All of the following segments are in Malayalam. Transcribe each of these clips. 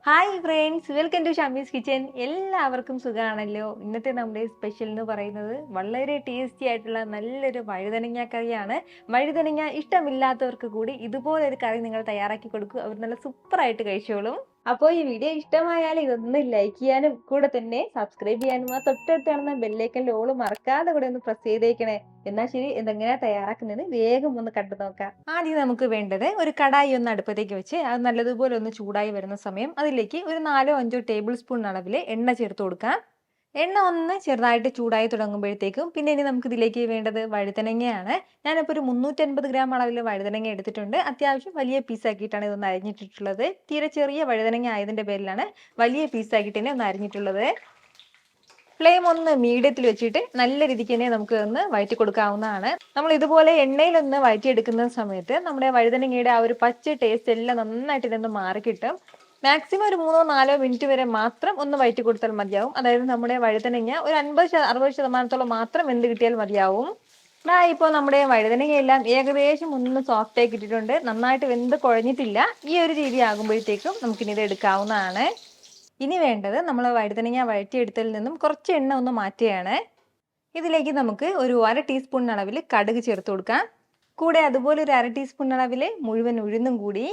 Hi friends, welcome to Shami's kitchen. എല്ലാവർക്കും സുഖമാണല്ലോ. ഇന്നത്തെ നമ്മുടെ സ്പെഷ്യൽ എന്ന് പറയുന്നത് വളരെ ടേസ്റ്റി ആയിട്ടുള്ള നല്ലൊരു വഴുതനങ്ങ കറിയാണ്. വഴുതനങ്ങ ഇഷ്ടമില്ലാത്തവർക്ക് കൂടി ഇതുപോലൊരു കറി നിങ്ങൾ തയ്യാറാക്കി കൊടുക്കുക, അവർ നല്ല സൂപ്പറായിട്ട് കഴിച്ചോളും. അപ്പോൾ ഈ വീഡിയോ ഇഷ്ടമായാൽ ഇതൊന്ന് ലൈക്ക് ചെയ്യാനും കൂടെ തന്നെ സബ്സ്ക്രൈബ് ചെയ്യാനും ആ തൊട്ടടുത്ത് കാണുന്ന ബെല്ലൈക്കൻ്റെ ഓള് മറക്കാതെ കൂടെ ഒന്ന് പ്രസ് ചെയ്തേക്കണേ. എന്നാൽ ശരി, എന്തെങ്ങനെയാ തയ്യാറാക്കുന്നത് വേഗം ഒന്ന് കണ്ടു നോക്കാം. ആദ്യം നമുക്ക് വേണ്ടത് ഒരു കടായി ഒന്ന് അടുപ്പത്തേക്ക് വെച്ച് അത് നല്ലതുപോലെ ഒന്ന് ചൂടായി വരുന്ന സമയം അതിലേക്ക് ഒരു 4-5 ടേബിൾ സ്പൂൺ അളവിൽ എണ്ണ ചേർത്ത് കൊടുക്കാം. എണ്ണ ഒന്ന് ചെറുതായിട്ട് ചൂടായി തുടങ്ങുമ്പോഴത്തേക്കും പിന്നെ ഇനി നമുക്ക് ഇതിലേക്ക് വേണ്ടത് വഴുതനങ്ങയാണ്. ഞാനിപ്പോൾ ഒരു 350 ഗ്രാം അളവിൽ വഴുതനങ്ങ എടുത്തിട്ടുണ്ട്. അത്യാവശ്യം വലിയ പീസാക്കിയിട്ടാണ് ഇതൊന്ന് അരിഞ്ഞിട്ടിട്ടുള്ളത്. തീരെ ചെറിയ വഴുതനങ്ങ ആയതിൻ്റെ പേരിലാണ് വലിയ പീസാക്കിയിട്ട് തന്നെ ഒന്ന് അരിഞ്ഞിട്ടുള്ളത്. ഫ്ലെയിം ഒന്ന് മീഡിയത്തിൽ വെച്ചിട്ട് നല്ല രീതിക്ക് തന്നെ നമുക്ക് ഒന്ന് വഴറ്റി കൊടുക്കാവുന്നതാണ്. നമ്മൾ ഇതുപോലെ എണ്ണയിലൊന്ന് വഴറ്റിയെടുക്കുന്ന സമയത്ത് നമ്മുടെ വഴുതനങ്ങയുടെ ആ ഒരു പച്ച ടേസ്റ്റ് എല്ലാം നന്നായിട്ട് ഇതൊന്ന് മാറിക്കിട്ടും. മാക്സിമം ഒരു 3-4 മിനിറ്റ് വരെ മാത്രം ഒന്ന് വഴറ്റി കൊടുത്താൽ മതിയാവും. അതായത് നമ്മുടെ വഴുതനങ്ങ ഒരു 50-60% മാത്രം വെന്ത് കിട്ടിയാൽ മതിയാവും. ഇപ്പോൾ നമ്മുടെ വഴുതനങ്ങയെല്ലാം ഏകദേശം ഒന്ന് സോഫ്റ്റ് ആയി കിട്ടിയിട്ടുണ്ട്. നന്നായിട്ട് വെന്ത് കുഴഞ്ഞിട്ടില്ല. ഈ ഒരു രീതി ആകുമ്പോഴത്തേക്കും നമുക്കിനി ഇത് എടുക്കാവുന്നതാണ്. ഇനി വേണ്ടത് നമ്മൾ വഴുതനങ്ങ വഴറ്റിയെടുത്തതിൽ നിന്നും കുറച്ച് എണ്ണ ഒന്ന് മാറ്റുകയാണ്. ഇതിലേക്ക് നമുക്ക് ഒരു 1/2 ടീസ്പൂൺ അളവിൽ കടുക് ചേർത്ത് കൊടുക്കാം. കൂടെ അതുപോലെ ഒരു 1/2 ടീസ്പൂൺ അളവിൽ മുഴുവൻ ഉഴുന്നും കൂടി.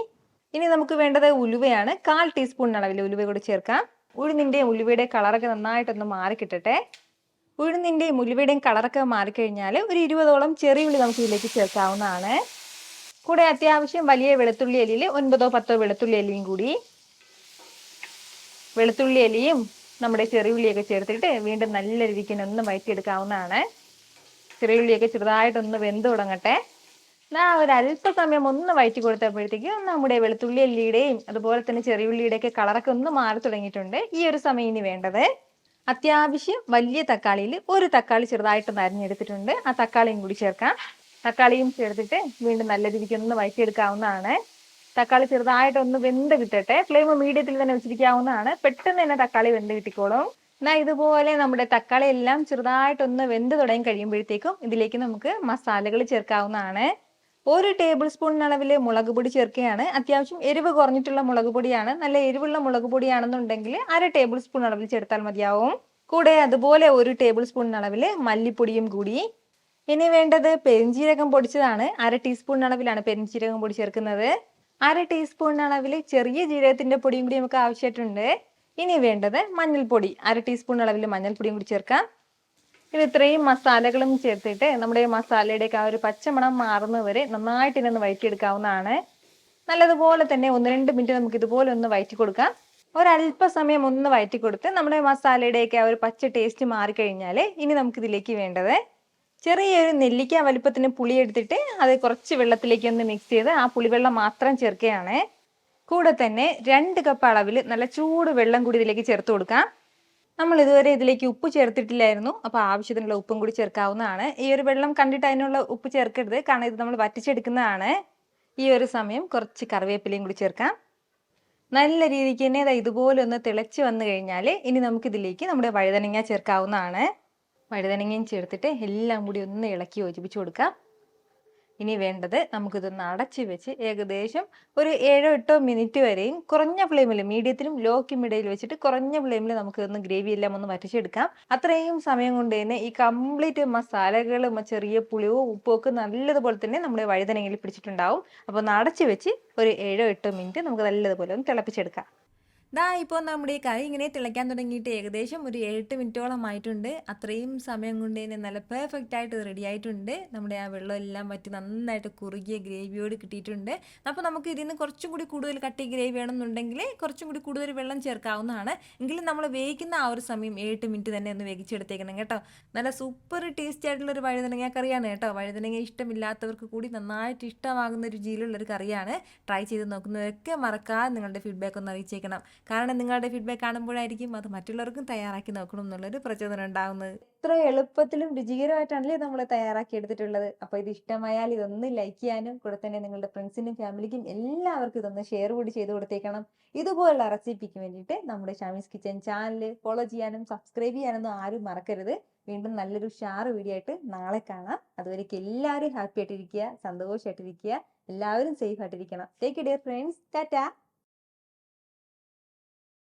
ഇനി നമുക്ക് വേണ്ടത് ഉലുവയാണ്. 1/4 ടീസ്പൂൺ അളവിൽ ഉലുവ കൂടി ചേർക്കാം. ഉഴുന്നിൻ്റെയും ഉലുവയുടെ കളറൊക്കെ നന്നായിട്ടൊന്ന് മാറിക്കിട്ടട്ടെ. ഉഴുന്നിൻ്റെയും ഉലുവയുടെയും കളറൊക്കെ മാറിക്കഴിഞ്ഞാൽ ഒരു 20ഓളം ചെറിയ ഉള്ളി നമുക്ക് ഇതിലേക്ക് ചേർക്കാവുന്നതാണ്. കൂടെ അത്യാവശ്യം വലിയ വെളുത്തുള്ളി അല്ലിയിൽ 9-10 വെളുത്തുള്ളി അല്ലിയും കൂടി. വെളുത്തുള്ളി അല്ലിയും നമ്മുടെ ചെറിയുള്ളിയൊക്കെ ചേർത്തിട്ട് വീണ്ടും നല്ല രീതിക്ക് ഒന്ന് വഴറ്റിയെടുക്കാവുന്നതാണ്. ചെറിയുള്ളിയൊക്കെ ചെറുതായിട്ടൊന്ന് വെന്ത് തുടങ്ങട്ടെ. ഒരു അല്പസമയം ഒന്ന് വഴറ്റി കൊടുത്തപ്പോഴത്തേക്കും നമ്മുടെ വെളുത്തുള്ളി അല്ലിയുടെയും അതുപോലെ തന്നെ ചെറിയുള്ളിയുടെയൊക്കെ കളറൊക്കെ ഒന്ന് മാറി തുടങ്ങിയിട്ടുണ്ട്. ഈ ഒരു സമയം ഇനി വേണ്ടത് അത്യാവശ്യം വലിയ തക്കാളിയിൽ ഒരു തക്കാളി ചെറുതായിട്ടൊന്ന് അരിഞ്ഞെടുത്തിട്ടുണ്ട്. ആ തക്കാളിയും കൂടി ചേർക്കാം. തക്കാളിയും ചേർത്തിട്ട് വീണ്ടും നല്ല രീതിക്ക് ഒന്ന് വഴറ്റിയെടുക്കാവുന്നതാണ്. തക്കാളി ചെറുതായിട്ടൊന്ന് വെന്ത് കിട്ടട്ടെ. ഫ്ലെയിം മീഡിയത്തിൽ തന്നെ വെച്ചിരിക്കാവുന്നതാണ്. പെട്ടെന്ന് തന്നെ തക്കാളി വെന്ത് കിട്ടിക്കോളും. എന്നാൽ ഇതുപോലെ നമ്മുടെ തക്കാളി എല്ലാം ചെറുതായിട്ടൊന്ന് വെന്ത് തുടങ്ങി കഴിയുമ്പോഴത്തേക്കും ഇതിലേക്ക് നമുക്ക് മസാലകൾ ചേർക്കാവുന്നതാണ്. 1 ടേബിൾ സ്പൂൺ അളവിൽ മുളക് പൊടി ചേർക്കുകയാണ്. അത്യാവശ്യം എരിവ് കുറഞ്ഞിട്ടുള്ള മുളക് പൊടിയാണ്. നല്ല എരിവുള്ള മുളക് പൊടിയാണെന്നുണ്ടെങ്കിൽ 1/2 ടേബിൾ സ്പൂൺ അളവിൽ ചേർത്താൽ മതിയാവും. കൂടെ അതുപോലെ 1 ടേബിൾ സ്പൂൺ അളവിൽ മല്ലിപ്പൊടിയും കൂടി. ഇനി വേണ്ടത് പെരിഞ്ജീരകം പൊടിച്ചതാണ്. 1/2 ടീസ്പൂൺ അളവിലാണ് പെരിഞ്ജീരകം പൊടി ചേർക്കുന്നത്. 1/2 ടീസ്പൂൺ അളവിൽ ചെറിയ ജീരകത്തിന്റെ പൊടിയും കൂടി നമുക്ക് ആവശ്യമായിട്ടുണ്ട്. ഇനി വേണ്ടത് മഞ്ഞൾപ്പൊടി. 1/2 ടീസ്പൂൺ അളവിൽ മഞ്ഞൾപ്പൊടിയും കൂടി ചേർക്കാം. ഇത് ഇത്രയും മസാലകളും ചേർത്തിട്ട് നമ്മുടെ മസാലയുടെയൊക്കെ ആ ഒരു പച്ചമണം മാറുന്നവരെ നന്നായിട്ട് ഇതിനൊന്ന് വഴറ്റിയെടുക്കാവുന്നതാണ്. നല്ലതുപോലെ തന്നെ 1-2 മിനിറ്റ് നമുക്ക് ഇതുപോലെ ഒന്ന് വഴറ്റി കൊടുക്കാം. ഒരല്പസമയം ഒന്ന് വഴറ്റി കൊടുത്ത് നമ്മുടെ മസാലയുടെയൊക്കെ ആ ഒരു പച്ച ടേസ്റ്റ് മാറിക്കഴിഞ്ഞാൽ ഇനി നമുക്കിതിലേക്ക് വേണ്ടത് ചെറിയൊരു നെല്ലിക്ക വലുപ്പത്തിന് പുളി എടുത്തിട്ട് അത് കുറച്ച് വെള്ളത്തിലേക്ക് ഒന്ന് മിക്സ് ചെയ്ത് ആ പുളിവെള്ളം മാത്രം ചേർക്കുകയാണ്. കൂടെ തന്നെ 2 കപ്പ് അളവിൽ നല്ല ചൂട് വെള്ളം കൂടി ഇതിലേക്ക് ചേർത്ത് കൊടുക്കാം. നമ്മൾ ഇതുവരെ ഇതിലേക്ക് ഉപ്പ് ചേർത്തിട്ടില്ലായിരുന്നു. അപ്പോൾ ആവശ്യത്തിനുള്ള ഉപ്പും കൂടി ചേർക്കാവുന്നതാണ്. ഈ ഒരു വെള്ളം കണ്ടിട്ട് അതിനുള്ള ഉപ്പ് ചേർക്കരുത്, കാരണം ഇത് നമ്മൾ വറ്റിച്ചെടുക്കുന്നതാണ്. ഈ ഒരു സമയം കുറച്ച് കറിവേപ്പിലയും കൂടി ചേർക്കാം. നല്ല രീതിക്ക് തന്നെ ഇതുപോലെ ഒന്ന് തിളച്ച് വന്നു കഴിഞ്ഞാൽ ഇനി നമുക്കിതിലേക്ക് നമ്മുടെ വഴുതനങ്ങ ചേർക്കാവുന്നതാണ്. വഴുതനങ്ങയും ചേർത്തിട്ട് എല്ലാം കൂടി ഒന്ന് ഇളക്കി യോജിപ്പിച്ച് കൊടുക്കാം. ഇനി വേണ്ടത് നമുക്കിതൊന്ന് അടച്ച് വെച്ച് ഏകദേശം ഒരു 7-8 മിനിറ്റ് വരെയും കുറഞ്ഞ ഫ്ലെയിമിൽ, മീഡിയത്തിലും ലോക്കും ഇടയിൽ വെച്ചിട്ട് കുറഞ്ഞ ഫ്ലെയിമിൽ നമുക്കൊന്ന് ഗ്രേവി എല്ലാം ഒന്ന് വറ്റിച്ചെടുക്കാം. അത്രയും സമയം കൊണ്ട് തന്നെ ഈ കംപ്ലീറ്റ് മസാലകളും ചെറിയ പുളിയും ഉപ്പും ഒക്കെ നല്ലതുപോലെ തന്നെ നമ്മുടെ വഴുതനങ്ങയിൽ പിടിച്ചിട്ടുണ്ടാവും. അപ്പോൾ ഒന്ന് അടച്ച് വെച്ച് ഒരു 7-8 മിനിറ്റ് നമുക്ക് നല്ലതുപോലെ ഒന്ന് തിളപ്പിച്ചെടുക്കാം. ഇപ്പോൾ നമ്മുടെ ഈ കറി ഇങ്ങനെ തിളയ്ക്കാൻ തുടങ്ങിയിട്ട് ഏകദേശം ഒരു 7-8 മിനിറ്റോളം ആയിട്ടുണ്ട്. അത്രയും സമയം കൊണ്ട് തന്നെ നല്ല പെർഫെക്റ്റ് ആയിട്ട് റെഡി ആയിട്ടുണ്ട്. നമ്മുടെ ആ വെള്ളം എല്ലാം വറ്റി നന്നായിട്ട് കുറുകിയ ഗ്രേവിയോട് കിട്ടിയിട്ടുണ്ട്. അപ്പോൾ നമുക്ക് ഇതിൽ നിന്ന് കുറച്ചും കൂടി കൂടുതൽ കട്ടി ഗ്രേവി വേണമെന്നുണ്ടെങ്കിൽ കുറച്ചും കൂടി കൂടുതൽ വെള്ളം ചേർക്കാവുന്നതാണ്. എങ്കിലും നമ്മൾ വേവിക്കുന്ന ആ ഒരു സമയം 7 മിനിറ്റ് തന്നെ ഒന്ന് വേവിച്ചെടുത്തേക്കണം കേട്ടോ. നല്ല സൂപ്പർ ടേസ്റ്റി ആയിട്ടുള്ളൊരു വഴുതനങ്ങ കറിയാണ് കേട്ടോ. വഴുതനങ്ങ ഇഷ്ടമില്ലാത്തവർക്ക് കൂടി നന്നായിട്ട് ഇഷ്ടമാകുന്ന രുചിയിലുള്ളൊരു കറിയാണ്. ട്രൈ ചെയ്ത് നോക്കുന്നവരൊക്കെ മറക്കാതെ നിങ്ങളുടെ ഫീഡ്ബാക്ക് ഒന്ന് അറിയിച്ചേക്കണം. കാരണം നിങ്ങളുടെ ഫീഡ്ബാക്ക് കാണുമ്പോഴായിരിക്കും അത് മറ്റുള്ളവർക്കും തയ്യാറാക്കി നോക്കണം എന്നുള്ളൊരു പ്രചോദനം ഉണ്ടാകുന്നത്. ഇത്ര എളുപ്പത്തിലും രുചികരമായിട്ടാണല്ലേ നമ്മൾ തയ്യാറാക്കി എടുത്തിട്ടുള്ളത്. അപ്പോൾ ഇത് ഇഷ്ടമായാൽ ഇതൊന്ന് ലൈക്ക് ചെയ്യാനും കൂടെ തന്നെ നിങ്ങളുടെ ഫ്രണ്ട്സിനും ഫാമിലിക്കും എല്ലാവർക്കും ഇതൊന്ന് ഷെയർ കൂടി ചെയ്ത് കൊടുത്തേക്കണം. ഇതുപോലുള്ള റെസിപ്പിക്ക് വേണ്ടിയിട്ട് നമ്മുടെ ഷമീസ് കിച്ചൻ ചാനൽ ഫോളോ ചെയ്യാനും സബ്സ്ക്രൈബ് ചെയ്യാനൊന്നും ആരും മറക്കരുത്. വീണ്ടും നല്ലൊരു ഷാർ വീഡിയോ ആയിട്ട് നാളെ കാണാം. അതുവരേക്കും എല്ലാവരും ഹാപ്പി ആയിട്ടിരിക്കുക, സന്തോഷമായിട്ടിരിക്കുക, എല്ലാവരും സേഫ് ആയിട്ടിരിക്കണം. Take care friends. ടാറ്റാ.